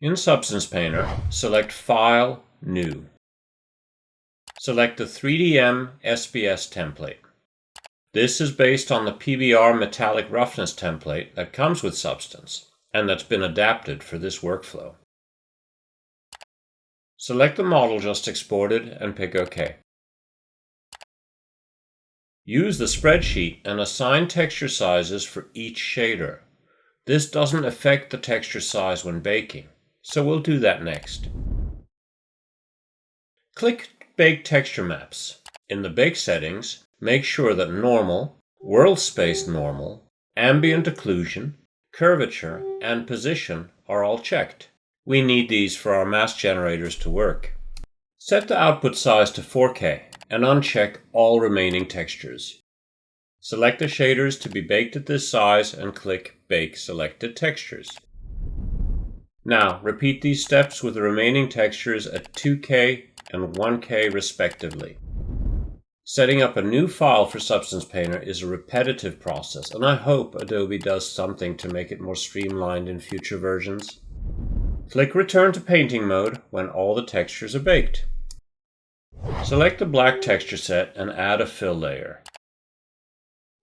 In Substance Painter, select File, New. Select the 3DM SBS template. This is based on the PBR metallic roughness template that comes with Substance and that's been adapted for this workflow. Select the model just exported and pick OK. Use the spreadsheet and assign texture sizes for each shader. This doesn't affect the texture size when baking, so we'll do that next. Click Bake Texture Maps. In the Bake settings, make sure that Normal, World Space Normal, Ambient Occlusion, Curvature, and Position are all checked. We need these for our mask generators to work. Set the output size to 4K and uncheck all remaining textures. Select the shaders to be baked at this size and click Bake Selected Textures. Now, repeat these steps with the remaining textures at 2K and 1K respectively. Setting up a new file for Substance Painter is a repetitive process, and I hope Adobe does something to make it more streamlined in future versions. Click Return to Painting Mode when all the textures are baked. Select the black texture set and add a fill layer.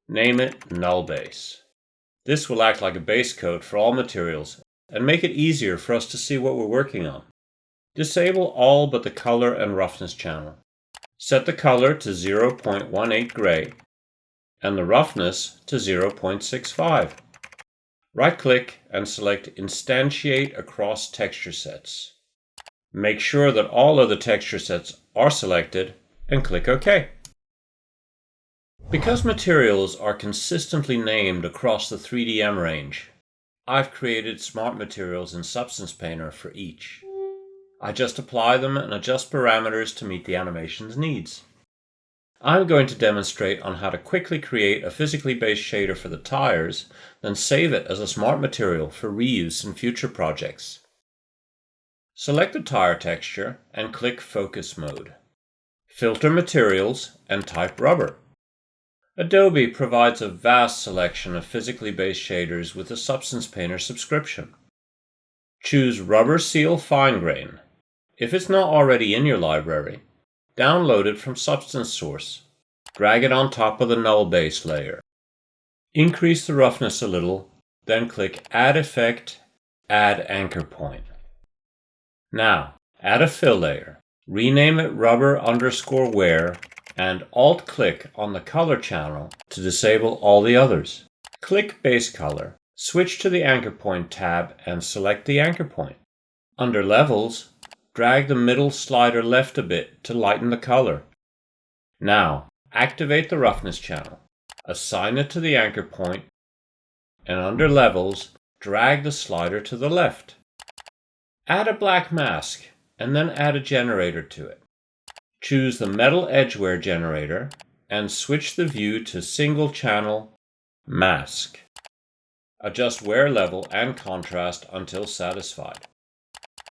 Name it Nullbase. This will act like a base coat for all materials and make it easier for us to see what we're working on. Disable all but the color and roughness channel. Set the color to 0.18 gray and the roughness to 0.65. Right-click and select Instantiate across texture sets. Make sure that all other texture sets are selected and click OK. Because materials are consistently named across the 3DM range, I've created smart materials in Substance Painter for each. I just apply them and adjust parameters to meet the animation's needs. I'm going to demonstrate on how to quickly create a physically based shader for the tires, then save it as a smart material for reuse in future projects. Select the tire texture and click Focus Mode. Filter Materials and type Rubber. Adobe provides a vast selection of physically based shaders with the Substance Painter subscription. Choose Rubber Seal Fine Grain. If it's not already in your library, download it from Substance Source. Drag it on top of the Nullbase layer. Increase the roughness a little, then click Add Effect, Add Anchor Point. Now, add a fill layer. Rename it Rubber_Wear and Alt-click on the color channel to disable all the others. Click Base Color. Switch to the Anchor Point tab and select the anchor point. Under Levels, drag the middle slider left a bit to lighten the color. Now, activate the roughness channel. Assign it to the anchor point, and under Levels, drag the slider to the left. Add a black mask, and then add a generator to it. Choose the Metal Edge Wear generator, and switch the view to Single Channel Mask. Adjust wear level and contrast until satisfied.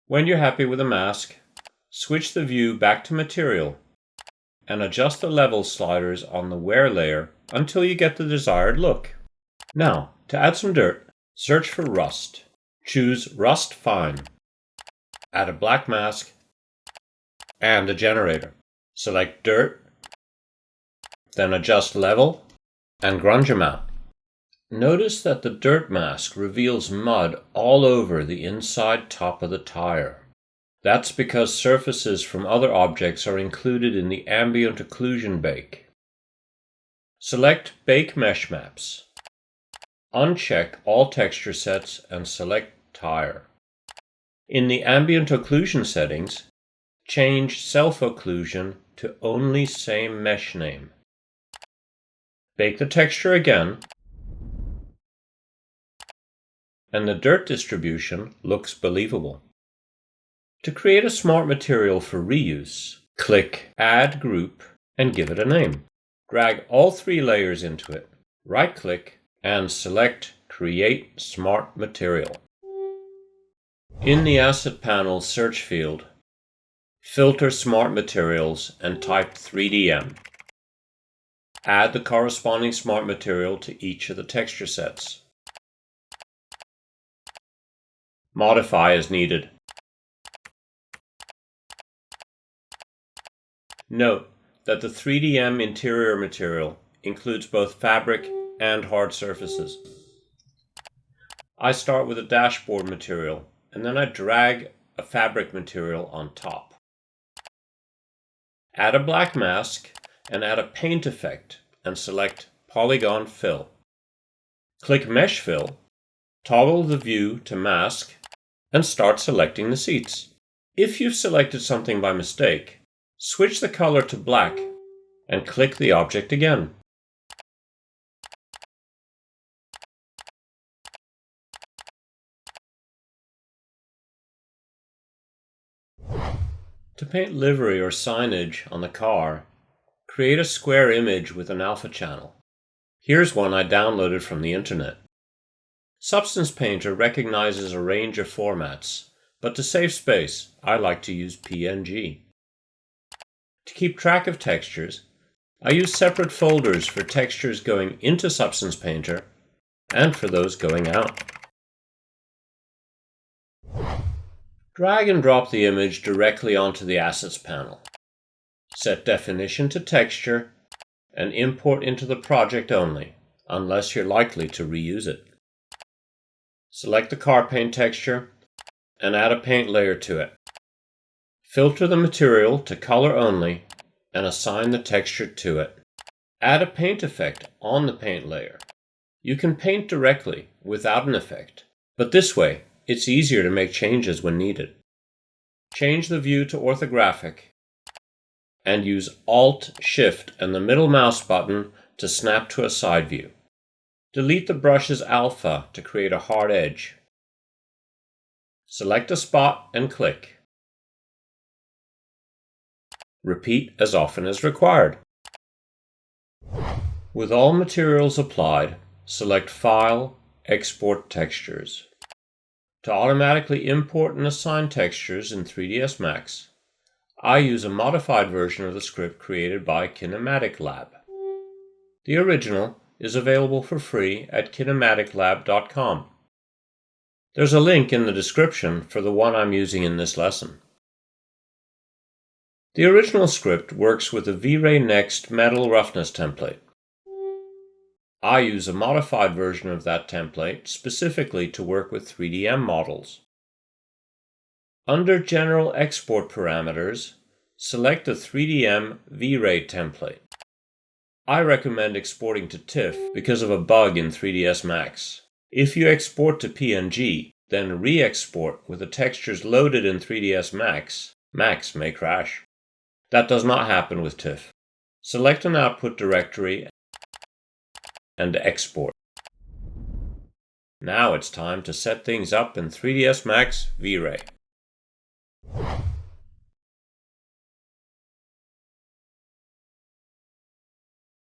When you're happy with the mask, switch the view back to Material and adjust the level sliders on the wear layer until you get the desired look. Now, to add some dirt, search for rust. Choose Rust Fine. Add a black mask and a generator. Select Dirt, then adjust Level and grunge amount. Notice that the dirt mask reveals mud all over the inside top of the tire. That's because surfaces from other objects are included in the ambient occlusion bake. Select Bake Mesh Maps. Uncheck all texture sets and select Tire. In the ambient occlusion settings, change self-occlusion to only same mesh name. Bake the texture again, and the dirt distribution looks believable. To create a smart material for reuse, click Add Group and give it a name. Drag all three layers into it, right-click, and select Create Smart Material. In the Asset Panel search field, filter Smart Materials and type 3DM. Add the corresponding smart material to each of the texture sets. Modify as needed. Note that the 3DM interior material includes both fabric and hard surfaces. I start with a dashboard material and then I drag a fabric material on top. Add a black mask and add a paint effect and select Polygon Fill. Click Mesh Fill, toggle the view to mask, and start selecting the seats. If you've selected something by mistake, switch the color to black and click the object again. To paint livery or signage on the car, create a square image with an alpha channel. Here's one I downloaded from the internet. Substance Painter recognizes a range of formats, but to save space, I like to use PNG. To keep track of textures, I use separate folders for textures going into Substance Painter and for those going out. Drag and drop the image directly onto the Assets panel. Set definition to texture and import into the project only, unless you're likely to reuse it. Select the car paint texture and add a paint layer to it. Filter the material to color only and assign the texture to it. Add a paint effect on the paint layer. You can paint directly without an effect, but this way it's easier to make changes when needed. Change the view to orthographic and use Alt-Shift and the middle mouse button to snap to a side view. Delete the brush's alpha to create a hard edge. Select a spot and click. Repeat as often as required. With all materials applied, select File, Export Textures. To automatically import and assign textures in 3ds Max, I use a modified version of the script created by Kinematic Lab. The original is available for free at kinematiclab.com. There's a link in the description for the one I'm using in this lesson. The original script works with the VRay Next metal roughness template. I use a modified version of that template specifically to work with 3DM models. Under General Export Parameters, select the 3DM VRay template. I recommend exporting to TIFF because of a bug in 3ds Max. If you export to PNG, then re-export with the textures loaded in 3ds Max, Max may crash. That does not happen with TIFF. Select an output directory and export. Now it's time to set things up in 3ds Max VRay.